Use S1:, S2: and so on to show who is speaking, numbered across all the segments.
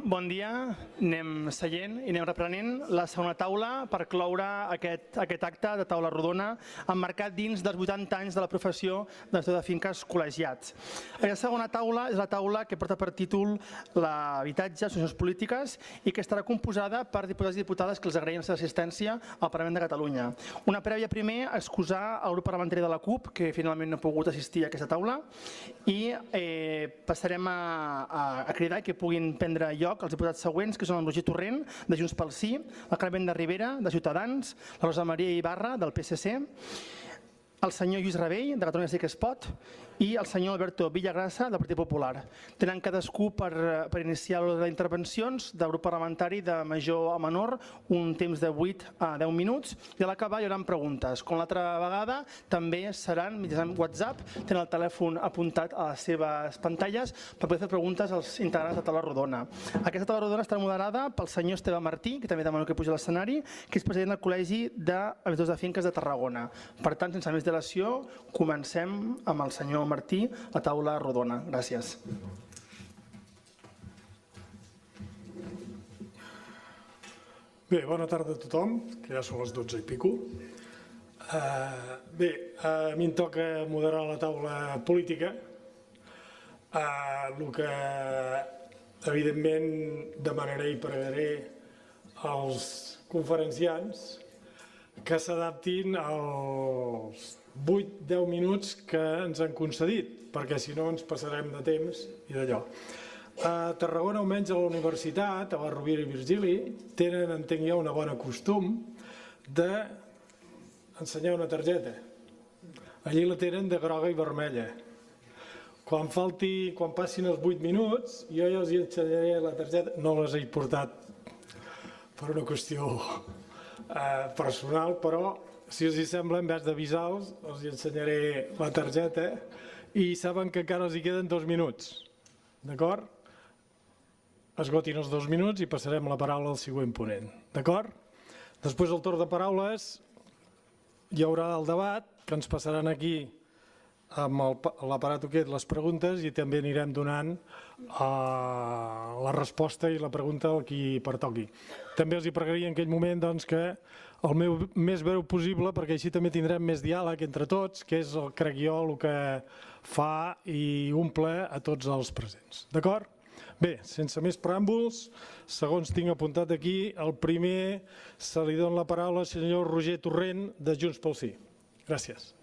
S1: Bon dia, anem seient i anem reprenent la segona taula per cloure aquest acte de taula rodona emmarcat dins dels 80 anys de la professió d'administrador de finques col·legiats. Aquesta segona taula és la taula que porta per títol l'habitatge, associacions polítiques i que estarà composada per diputats i diputades que els agraïm la seva assistència al Parlament de Catalunya. Una prèvia primer a excusar el grup parlamentari de la CUP que finalment no ha pogut assistir a aquesta taula i passarem a cridar que puguin prendre lloc els diputats següents, que són el Roger Torrent, de Junts pel Sí, la Carmen de Rivera, de Ciutadans, la Rosa Maria Ibarra, del PSC, el senyor Lluís Rabell, de Catalunya Sí que es Pot, i el senyor Alberto Villagrasa, del Partit Popular. Tenen cadascú per iniciar l'ordre d'intervencions del grup parlamentari de major a menor, un temps de 8 a 10 minuts, i a l'acabar hi haurà preguntes. Com l'altra vegada, també seran mitjançant WhatsApp, tenen el telèfon apuntat a les seves pantalles per poder fer preguntes als integrants de taula rodona. Aquesta taula rodona estarà moderada pel senyor Esteve Martí, que també demano que pugi a l'escenari, que és president del Col·legi d'Administradors de Finques de Tarragona. Per tant, sense més dilació, comencem amb el senyor Martí, la taula rodona. Gràcies.
S2: Bé, bona tarda a tothom, que ja són les 12 i pico. Bé, a mi em toca moderar la taula política, el que evidentment demanaré i pregaré als conferenciants que s'adaptin als 8-10 minuts que ens han concedit, perquè si no ens passarem de temps i d'allò. A Tarragona, almenys a la universitat, a la Rovira i Virgili, tenen, entenc jo, una bona costum d'ensenyar una targeta. Allí la tenen de groga i vermella. Quan passin els 8 minuts, jo ja els ensenyaré la targeta. No les he portat per una qüestió personal, però si els sembla, en vez d'avisar-los, els ensenyaré la targeta i saben que encara els hi queden 2 minuts. D'acord? Esgotin els 2 minuts i passarem la paraula al següent ponent. D'acord? Després del torn de paraules hi haurà el debat que ens passaran aquí amb l'aparat aquest les preguntes i també anirem donant la resposta i la pregunta al qui pertoqui. També els pregaria en aquell moment que el més breu possible, perquè així també tindrem més diàleg entre tots, que és, crec jo, el que fa i omple a tots els presents. D'acord? Bé, sense més preàmbuls, segons tinc apuntat aquí, el primer se li dona la paraula al senyor Roger Torrent, de Junts pel Sí. Gràcies.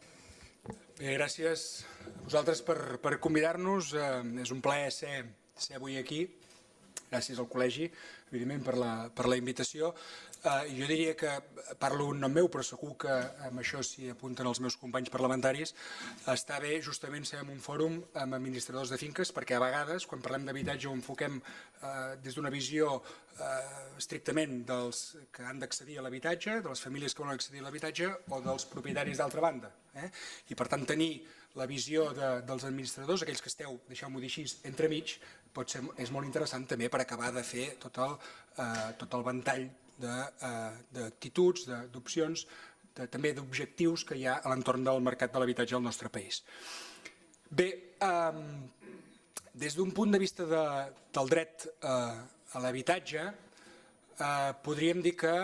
S3: Bé, gràcies a vosaltres per convidar-nos. És un plaer ser avui aquí. Gràcies al col·legi, evidentment, per la invitació. Jo diria que parlo en nom meu, però segur que amb això s'hi apunten els meus companys parlamentaris. Està bé justament ser en un fòrum amb administradors de finques, perquè a vegades, quan parlem d'habitatge, ho enfoquem des d'una visió estrictament dels que han d'accedir a l'habitatge, de les famílies que volen accedir a l'habitatge o dels propietaris d'altra banda. I per tant tenir la visió dels administradors, aquells que esteu, deixeu-m'ho dir així, entremig, és molt interessant també per acabar de fer tot el ventall d'actituds, d'opcions, també d'objectius que hi ha a l'entorn del mercat de l'habitatge al nostre país. Bé, des d'un punt de vista del dret a l'habitatge, podríem dir que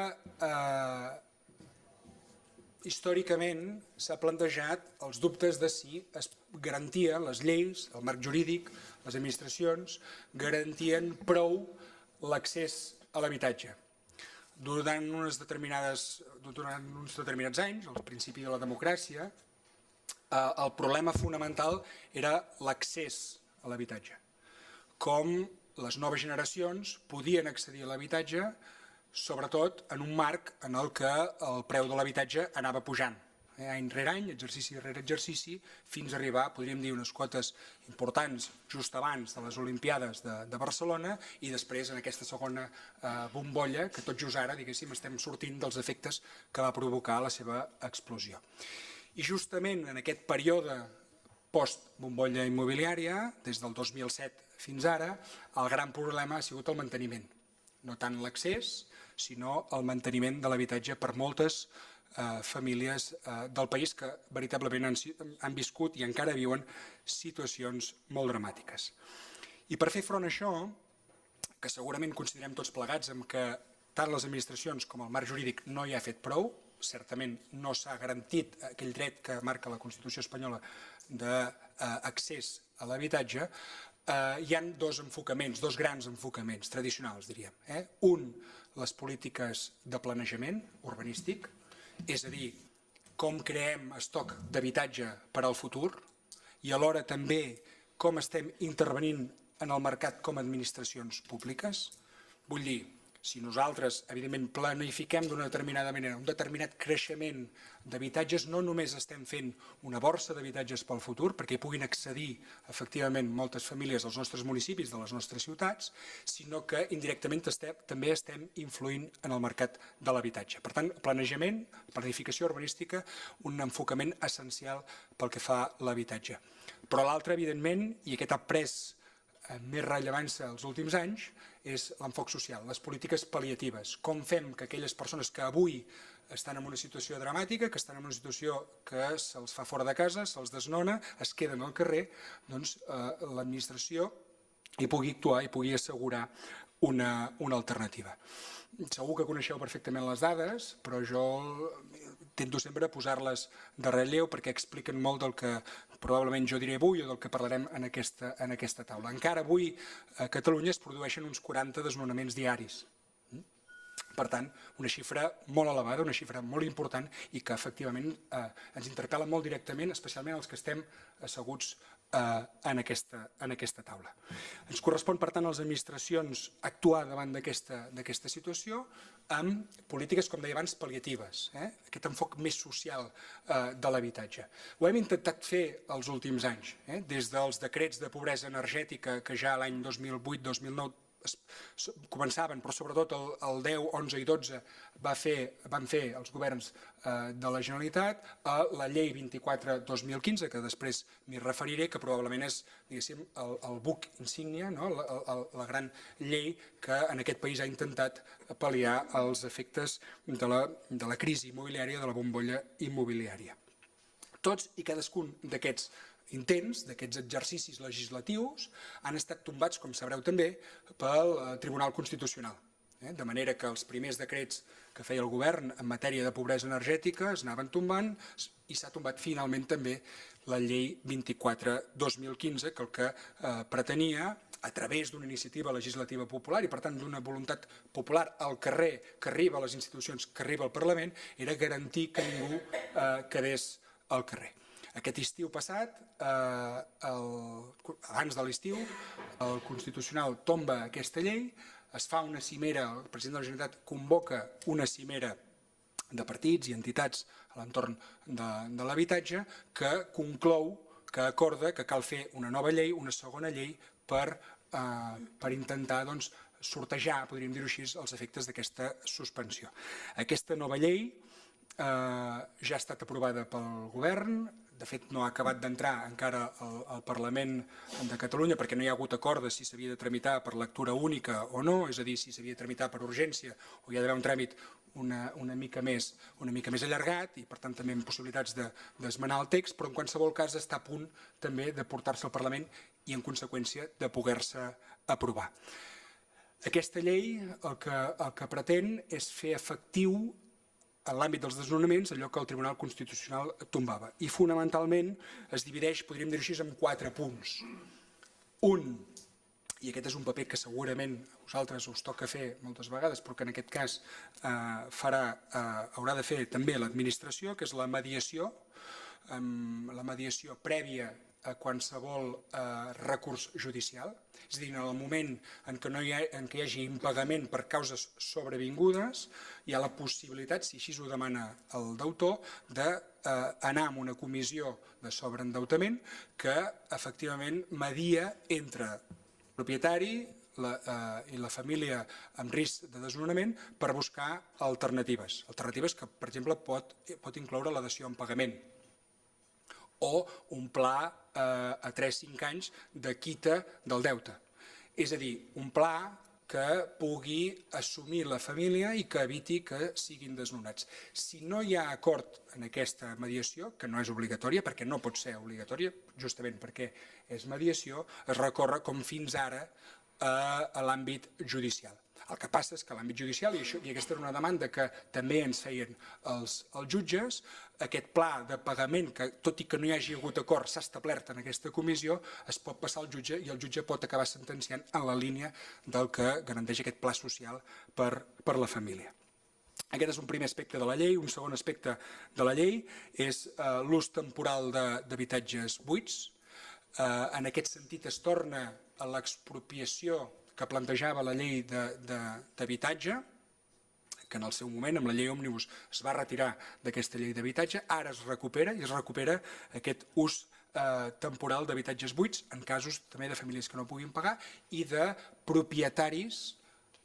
S3: històricament s'ha plantejat els dubtes de si es garantien les lleis, el marc jurídic, les administracions, garantien prou l'accés a l'habitatge. Durant uns determinats anys, al principi de la democràcia, el problema fonamental era l'accés a l'habitatge. Com les noves generacions podien accedir a l'habitatge, sobretot en un marc en el que el preu de l'habitatge anava pujant, any rere any, exercici rere exercici, fins a arribar, podríem dir, unes quotes importants just abans de les Olimpiades de Barcelona i després en aquesta segona bombolla que tot just ara, diguéssim, estem sortint dels efectes que va provocar la seva explosió. I justament en aquest període post-bombolla immobiliària, des del 2007 fins ara, el gran problema ha sigut el manteniment. No tant l'accés, sinó el manteniment de l'habitatge per moltes famílies del país que veritablement han viscut i encara viuen situacions molt dramàtiques. I per fer front a això, que segurament coincidirem tots plegats amb que tant les administracions com el marc jurídic no hi ha fet prou, certament no s'ha garantit aquell dret que marca la Constitució espanyola d'accés a l'habitatge. Hi ha dos enfocaments, dos grans enfocaments tradicionals, diríem. Un, les polítiques de planejament urbanístic, és a dir, com creem estoc d'habitatge per al futur i alhora també com estem intervenint en el mercat com a administracions públiques. Vull dir, si nosaltres, evidentment, planifiquem d'una determinada manera un determinat creixement d'habitatges, no només estem fent una borsa d'habitatges pel futur, perquè hi puguin accedir, efectivament, moltes famílies als nostres municipis, de les nostres ciutats, sinó que indirectament també estem influint en el mercat de l'habitatge. Per tant, planejament, planificació urbanística, un enfocament essencial pel que fa a l'habitatge. Però l'altre, evidentment, i aquest ha pres més rellevància els últims anys, és l'enfoc social, les polítiques pal·liatives. Com fem que aquelles persones que avui estan en una situació dramàtica, que estan en una situació que se'ls fa fora de casa, se'ls desnona, es queden al carrer, doncs l'administració hi pugui actuar i pugui assegurar una alternativa. Segur que coneixeu perfectament les dades, però jo intento sempre posar-les de relleu perquè expliquen molt del que probablement jo diré avui o del que parlarem en aquesta taula. Encara avui a Catalunya es produeixen uns 40 desnonaments diaris. Per tant, una xifra molt elevada, una xifra molt important i que efectivament ens interpel·la molt directament, especialment els que estem asseguts en aquesta taula. Ens correspon, per tant, a les administracions actuar davant d'aquesta situació amb polítiques, com deia abans, pal·liatives, aquest enfoc més social de l'habitatge. Ho hem intentat fer els últims anys, des dels decrets de pobresa energètica que ja l'any 2008-2009 començaven, però sobretot el 10, 11 i 12 van fer els governs de la Generalitat, a la llei 24-2015, que després m'hi referiré, que probablement és, diguéssim, el buc insígnia, la gran llei que en aquest país ha intentat pal·liar els efectes de la crisi immobiliària, de la bombolla immobiliària. Tots i cadascun d'aquests intents, d'aquests exercicis legislatius, han estat tombats, com sabreu també, pel Tribunal Constitucional. De manera que els primers decrets que feia el govern en matèria de pobresa energètica es anaven tombant i s'ha tombat finalment també la llei 24-2015, que el que pretenia, a través d'una iniciativa legislativa popular i per tant d'una voluntat popular al carrer que arriba a les institucions, que arriba al Parlament, era garantir que ningú quedés al carrer. Aquest estiu passat, abans de l'estiu, el Constitucional tomba aquesta llei, es fa una cimera, el president de la Generalitat convoca una cimera de partits i entitats a l'entorn de l'habitatge que conclou, que acorda que cal fer una nova llei, una segona llei per intentar sortejar, podríem dir-ho així, els efectes d'aquesta suspensió. Aquesta nova llei ja ha estat aprovada pel govern, de fet no ha acabat d'entrar encara al Parlament de Catalunya perquè no hi ha hagut acord de si s'havia de tramitar per lectura única o no, és a dir, si s'havia de tramitar per urgència o hi ha d'haver un tràmit una mica més allargat i per tant també amb possibilitats d'esmenar el text, però en qualsevol cas està a punt també de portar-se al Parlament i en conseqüència de poder-se aprovar. Aquesta llei el que pretén és fer efectiu en l'àmbit dels desnonaments allò que el Tribunal Constitucional tombava. I fonamentalment es divideix, podríem dir-ho així, en 4 punts. Un, i aquest és un paper que segurament a vosaltres us toca fer moltes vegades, però que en aquest cas haurà de fer també l'administració, que és la mediació prèvia a qualsevol recurs judicial, és a dir, en el moment en què hi hagi impagament per causes sobrevingudes, hi ha la possibilitat, si així ho demana el deutor, d'anar a una comissió de sobreendeutament que efectivament media entre el propietari i la família amb risc de desnonament per buscar alternatives. Alternatives que, per exemple, pot incloure la dació en pagament o un pla a 3-5 anys de quita del deute. És a dir, un pla que pugui assumir la família i que eviti que siguin desnonats. Si no hi ha acord en aquesta mediació, que no és obligatòria, perquè no pot ser obligatòria, justament perquè és mediació, es recorre com fins ara a l'àmbit judicial. El que passa és que a l'àmbit judicial, i aquesta era una demanda que també ens feien els jutges, aquest pla de pagament, que tot i que no hi hagi hagut acord, s'ha establert en aquesta comissió, es pot passar al jutge i el jutge pot acabar sentenciant en la línia del que garanteix aquest pla social per la família. Aquest és un primer aspecte de la llei. Un segon aspecte de la llei és l'ús temporal d'habitatges buits. En aquest sentit es torna a l'expropiació que plantejava la llei d'habitatge, que en el seu moment, amb la llei òmnibus, es va retirar d'aquesta llei d'habitatge, ara es recupera i es recupera aquest ús temporal d'habitatges buits en casos també de famílies que no puguin pagar i de propietaris,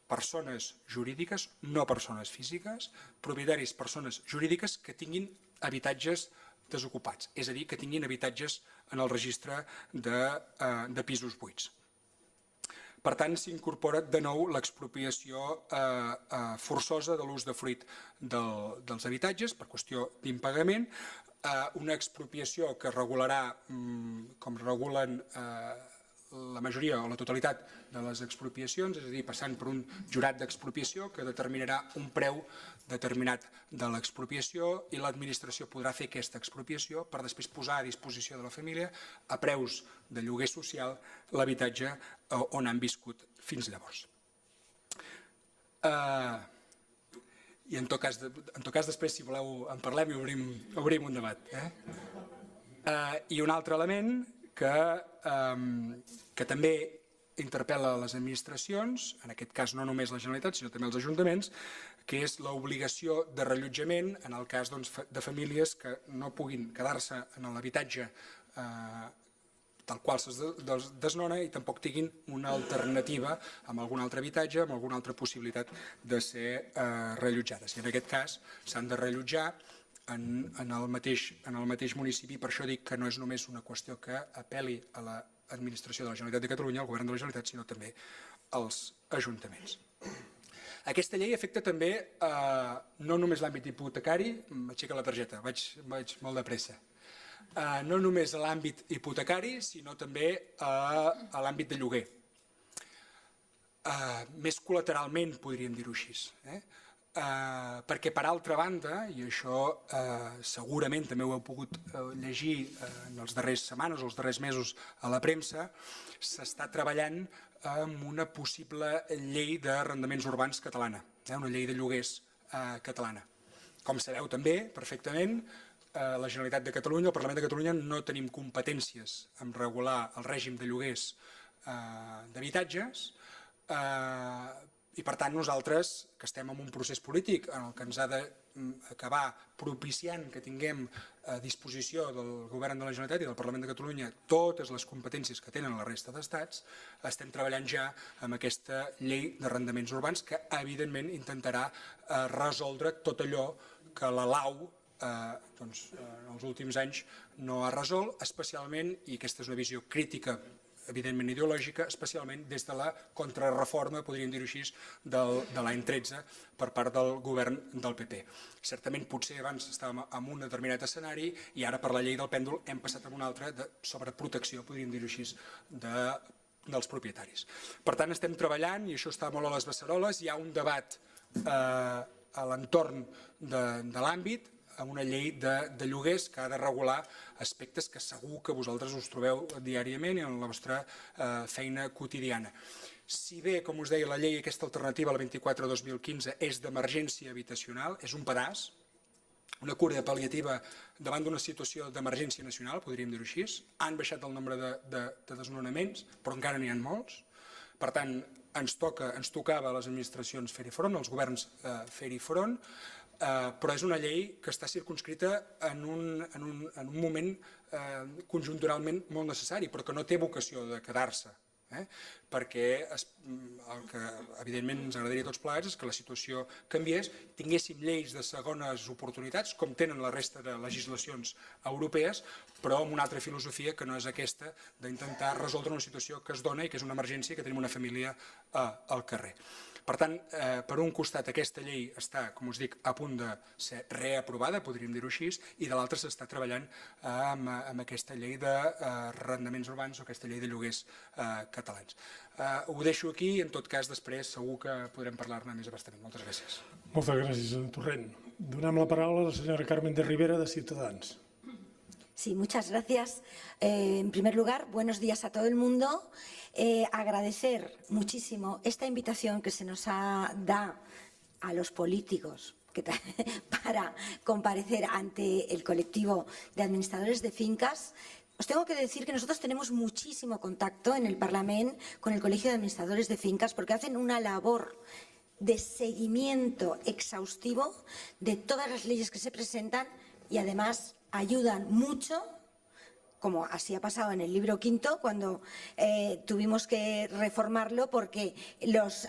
S3: persones jurídiques, no persones físiques, propietaris, persones jurídiques que tinguin habitatges desocupats, és a dir, que tinguin habitatges en el registre de pisos buits. Per tant, s'incorpora de nou l'expropiació forçosa de l'ús de fruit dels habitatges per qüestió d'impagament, una expropiació que regularà, com regulen la majoria o la totalitat de les expropiacions, és a dir, passant per un jurat d'expropiació que determinarà un preu determinat de l'expropiació i l'administració podrà fer aquesta expropiació per després posar a disposició de la família a preus de lloguer social l'habitatge on han viscut fins llavors. I en tot cas després, si voleu, en parlem i obrim un debat. I un altre element que també interpel·la les administracions, en aquest cas no només la Generalitat sinó també els ajuntaments, que és l'obligació de reallotjament en el cas de famílies que no puguin quedar-se en l'habitatge tal qual se'ls desnona i tampoc tinguin una alternativa amb algun altre habitatge, amb alguna altra possibilitat de ser reallotjades. I en aquest cas s'han de reallotjar en el mateix municipi. Per això dic que no és només una qüestió que apel·li a l'administració de la Generalitat de Catalunya, al govern de la Generalitat, sinó també als ajuntaments. Aquesta llei afecta també no només l'àmbit hipotecari, m'aixeca la targeta, vaig molt de pressa, no només a l'àmbit hipotecari, sinó també a l'àmbit de lloguer. Més col·lateralment, podríem dir-ho així, perquè per altra banda, i això segurament també ho heu pogut llegir en les darreres setmanes o els darrers mesos a la premsa, s'està treballant amb una possible llei d'arrendaments urbans catalana, una llei de lloguers catalana. Com sabeu també, perfectament, la Generalitat de Catalunya, el Parlament de Catalunya, no tenim competències en regular el règim de lloguers d'habitatges, i per tant nosaltres, que estem en un procés polític en el que ens ha d'acabar propiciant que tinguem a disposició del Govern de la Generalitat i del Parlament de Catalunya totes les competències que tenen la resta d'estats, estem treballant ja amb aquesta llei d'arrendaments urbans que evidentment intentarà resoldre tot allò que la LAU en els últims anys no ha resolt, especialment, i aquesta és una visió crítica evidentment ideològica, especialment des de la contrarreforma, podríem dir-ho així, de l'any 13 per part del govern del PP. Certament potser abans estàvem en un determinat escenari i ara per la llei del pèndol hem passat a un altre de sobreprotecció, podríem dir-ho així, dels propietaris. Per tant, estem treballant, i això està molt a les beceroles, hi ha un debat a l'entorn de l'àmbit, amb una llei de lloguers que ha de regular aspectes que segur que vosaltres us trobeu diàriament i en la vostra feina quotidiana. Si bé, com us deia, la llei aquesta alternativa, la 24/2015, és d'emergència habitacional, és un pedaç, una cura pal·liativa davant d'una situació d'emergència nacional, podríem dir-ho així. Han baixat el nombre de desnonaments, però encara n'hi ha molts. Per tant, ens tocava a les administracions fer-hi front, als governs fer-hi front, però és una llei que està circunscrita en un moment conjunturalment molt necessari, però que no té vocació de quedar-se, perquè el que evidentment ens agradaria a tots plegats és que la situació canviés, tinguéssim lleis de segones oportunitats, com tenen la resta de legislacions europees, però amb una altra filosofia que no és aquesta d'intentar resoldre una situació que es dona i que és una emergència i que tenim una família al carrer. Per tant, per un costat aquesta llei està, com us dic, a punt de ser reaprovada, podríem dir-ho així, i de l'altre s'està treballant amb aquesta llei d'arrendaments urbans o aquesta llei de lloguers catalans. Ho deixo aquí i en tot cas després segur que podrem parlar-ne més abastament. Moltes gràcies.
S2: Moltes gràcies, senyor Torrent. Donem la paraula a la senyora Carmen de Rivera, de Ciutadans.
S4: Sí, muchas gracias. En primer lugar, buenos días a todo el mundo. Agradecer muchísimo esta invitación que se nos da a los políticos para comparecer ante el colectivo de administradores de fincas. Os tengo que decir que nosotros tenemos muchísimo contacto en el Parlamento con el Colegio de Administradores de Fincas porque hacen una labor de seguimiento exhaustivo de todas las leyes que se presentan y además ayudan mucho, como así ha pasado en el libro quinto, cuando tuvimos que reformarlo porque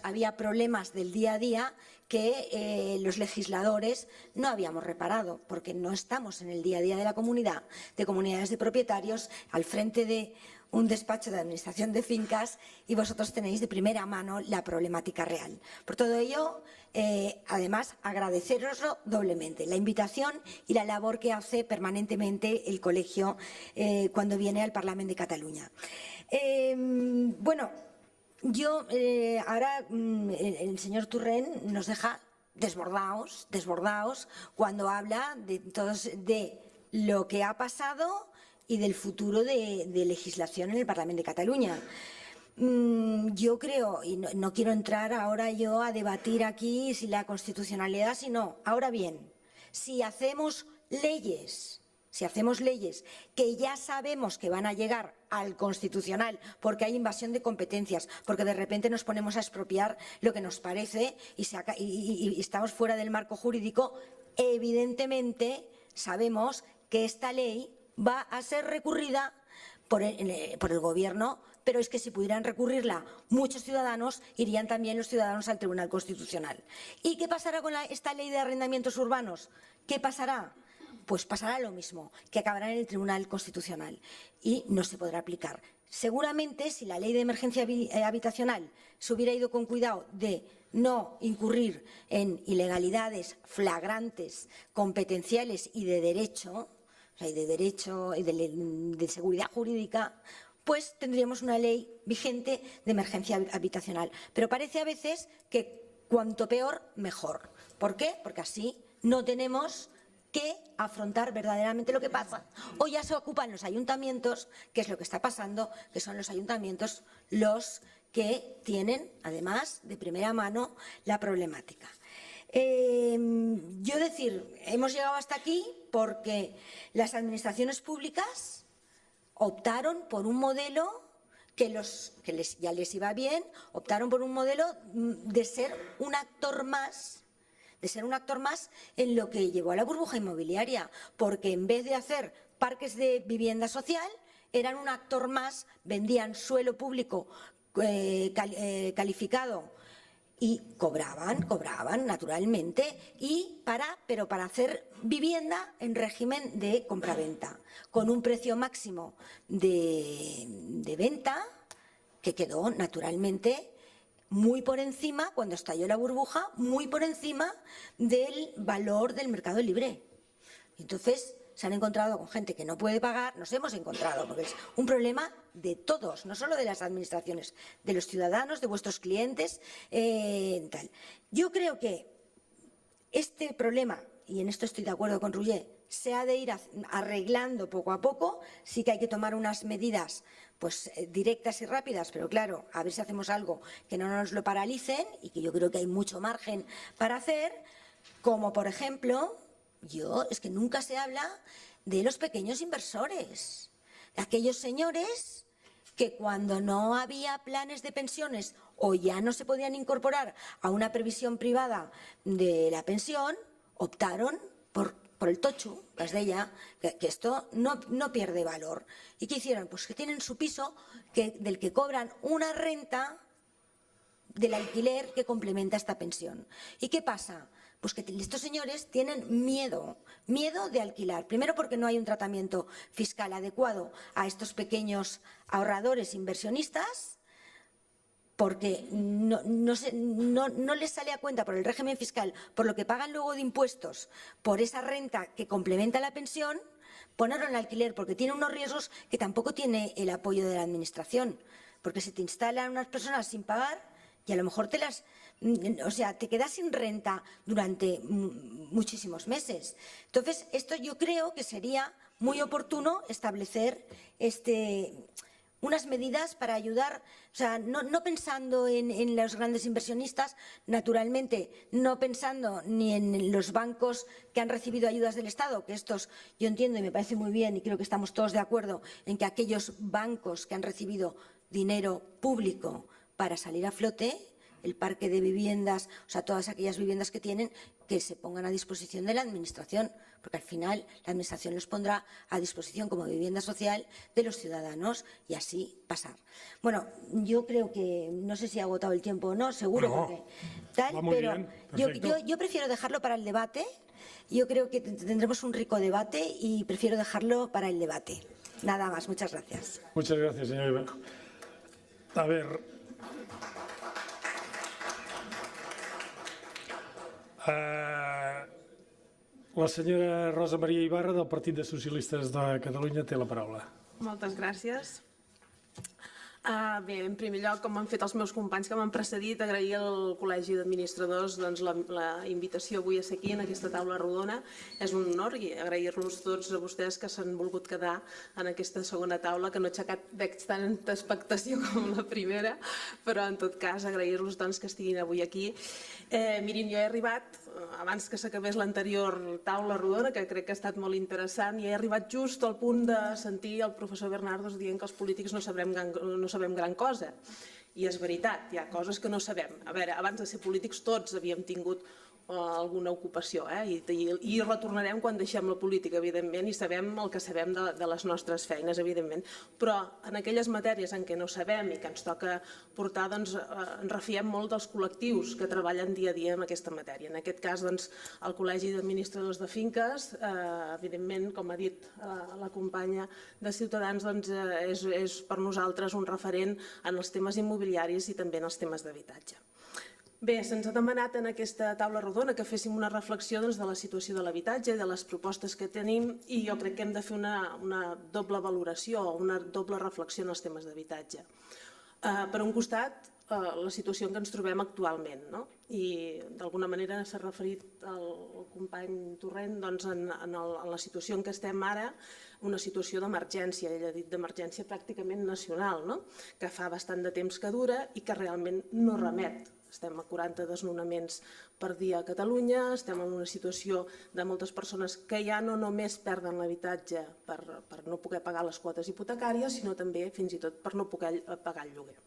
S4: había problemas del día a día que los legisladores no habíamos reparado, porque no estamos en el día a día de la comunidad, de comunidades de propietarios, al frente de un despacho de administración de fincas y vosotros tenéis de primera mano la problemática real. Por todo ello, además, agradeceroslo doblemente, la invitación y la labor que hace permanentemente el colegio cuando viene al Parlamento de Cataluña. Bueno, yo ahora el señor Torrent nos deja desbordados cuando habla de lo que ha pasado y del futuro de legislación en el Parlamento de Cataluña. Yo creo, y no quiero entrar ahora yo a debatir aquí si la constitucionalidad, sino, ahora bien, si hacemos leyes que ya sabemos que van a llegar al Constitucional porque hay invasión de competencias, porque de repente nos ponemos a expropiar lo que nos parece y estamos fuera del marco jurídico, evidentemente sabemos que esta ley va a ser recurrida por el Gobierno, pero es que si pudieran recurrirla muchos ciudadanos, irían también los ciudadanos al Tribunal Constitucional. ¿Y qué pasará con esta ley de arrendamientos urbanos? ¿Qué pasará? Pues pasará lo mismo, que acabará en el Tribunal Constitucional y no se podrá aplicar. Seguramente, si la ley de emergencia habitacional se hubiera ido con cuidado de no incurrir en ilegalidades flagrantes, competenciales y de derecho, y de seguridad jurídica, pues tendríamos una ley vigente de emergencia habitacional. Pero parece a veces que cuanto peor, mejor. ¿Por qué? Porque así no tenemos que afrontar verdaderamente lo que pasa. O ya se ocupan los ayuntamientos, que es lo que está pasando, que son los ayuntamientos los que tienen, además, de primera mano, la problemática. Yo decir, hemos llegado hasta aquí porque las administraciones públicas optaron por un modelo que ya les iba bien, optaron por un modelo de ser un actor más en lo que llevó a la burbuja inmobiliaria, porque en vez de hacer parques de vivienda social, eran un actor más, vendían suelo público calificado y cobraban naturalmente, pero para hacer vivienda en régimen de compraventa, con un precio máximo de venta que quedó naturalmente muy por encima, cuando estalló la burbuja, muy por encima del valor del mercado libre. Entonces se han encontrado con gente que no puede pagar, nos hemos encontrado, porque es un problema de todos, no solo de las administraciones, de los ciudadanos, de vuestros clientes, tal. Yo creo que este problema, y en esto estoy de acuerdo con Roger, se ha de ir arreglando poco a poco. Sí que hay que tomar unas medidas pues directas y rápidas, pero claro, a ver si hacemos algo que no nos lo paralicen, y que yo creo que hay mucho margen para hacer, como por ejemplo, es que nunca se habla de los pequeños inversores, de aquellos señores que cuando no había planes de pensiones o ya no se podían incorporar a una previsión privada de la pensión, optaron por el tocho, las de ella, que esto no pierde valor. ¿Y qué hicieron? Pues que tienen su piso del que cobran una renta del alquiler que complementa esta pensión. ¿Y qué pasa? Pues que estos señores tienen miedo de alquilar. Primero porque no hay un tratamiento fiscal adecuado a estos pequeños ahorradores inversionistas, porque no les sale a cuenta por el régimen fiscal, por lo que pagan luego de impuestos, por esa renta que complementa la pensión, ponerlo en alquiler, porque tiene unos riesgos que tampoco tiene el apoyo de la administración, porque se te instalan unas personas sin pagar y a lo mejor te quedas sin renta durante muchísimos meses. Entonces, esto yo creo que sería muy oportuno establecer unas medidas para ayudar, no pensando en los grandes inversionistas, naturalmente, no pensando ni en los bancos que han recibido ayudas del Estado, que estos yo entiendo y me parece muy bien y creo que estamos todos de acuerdo en que aquellos bancos que han recibido dinero público para salir a flote, el parque de viviendas, todas aquellas viviendas que tienen, que se pongan a disposición de la Administración, porque al final la Administración los pondrá a disposición como vivienda social de los ciudadanos y así pasar. Bueno, yo creo que, no sé si ha agotado el tiempo o no, seguro, porque tal, pero yo prefiero dejarlo para el debate. Yo creo que tendremos un rico debate y prefiero dejarlo para el debate. Nada más, muchas gracias.
S2: Muchas gracias, señor Ibarra. A ver, la senyora Rosa Maria Ibarra del Partit de Socialistes de Catalunya té la paraula.
S5: Moltes gràcies. Bé, en primer lloc, com han fet els meus companys que m'han precedit, agrair al Col·legi d'Administradors la invitació avui a ser aquí en aquesta taula rodona. És un honor i agrair-los tots a vostès que s'han volgut quedar en aquesta segona taula, que no he aixecat, veig tanta expectació com la primera, però en tot cas agrair-los que estiguin avui aquí. Mirin, jo he arribat, abans que s'acabés l'anterior taula rodona, que crec que ha estat molt interessant, i he arribat just al punt de sentir el professor Bernardos dient que els polítics no sabem gran cosa. I és veritat, hi ha coses que no sabem. A veure, abans de ser polítics tots havíem tingut alguna ocupació i retornarem quan deixem la política, evidentment, i sabem el que sabem de les nostres feines, evidentment. Però en aquelles matèries en què no sabem i que ens toca portar, ens refiem molt dels col·lectius que treballen dia a dia en aquesta matèria. En aquest cas, el Col·legi d'Administradors de Finques, evidentment, com ha dit la companya de Ciutadans, és per nosaltres un referent en els temes immobiliaris i també en els temes d'habitatge. Bé, se'ns ha demanat en aquesta taula rodona que féssim una reflexió de la situació de l'habitatge, de les propostes que tenim, i jo crec que hem de fer una doble valoració o una doble reflexió en els temes d'habitatge. Per un costat, la situació en què ens trobem actualment, i d'alguna manera s'ha referit el company Torrent en la situació en què estem ara, una situació d'emergència, ell ha dit d'emergència pràcticament nacional, que fa bastant de temps que dura i que realment no remet. Estem a 40 desnonaments per dia a Catalunya, estem en una situació de moltes persones que ja no només perden l'habitatge per no poder pagar les quotes hipotecàries, sinó també fins i tot per no poder pagar el lloguer.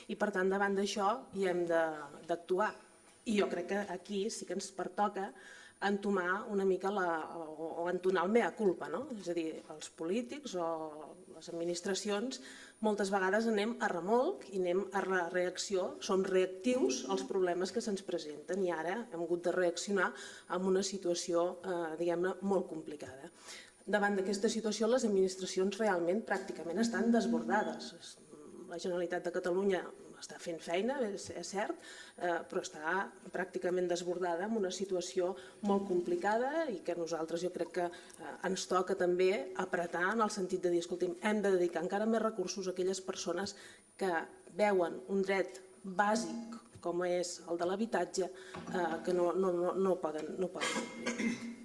S5: I per tant, davant d'això hi hem d'actuar. I jo crec que aquí sí que ens pertoca entomar una mica o entonar el mea culpa, és a dir, els polítics o les administracions moltes vegades anem a remolc i anem a reacció, som reactius als problemes que se'ns presenten i ara hem hagut de reaccionar amb una situació, diguem-ne, molt complicada. Davant d'aquesta situació les administracions realment pràcticament estan desbordades. La Generalitat de Catalunya està fent feina, és cert, però està pràcticament desbordada amb una situació molt complicada i que nosaltres jo crec que ens toca també apretar en el sentit de dir, escolti'm, hem de dedicar encara més recursos a aquelles persones que veuen un dret bàsic com és el de l'habitatge que no poden complir.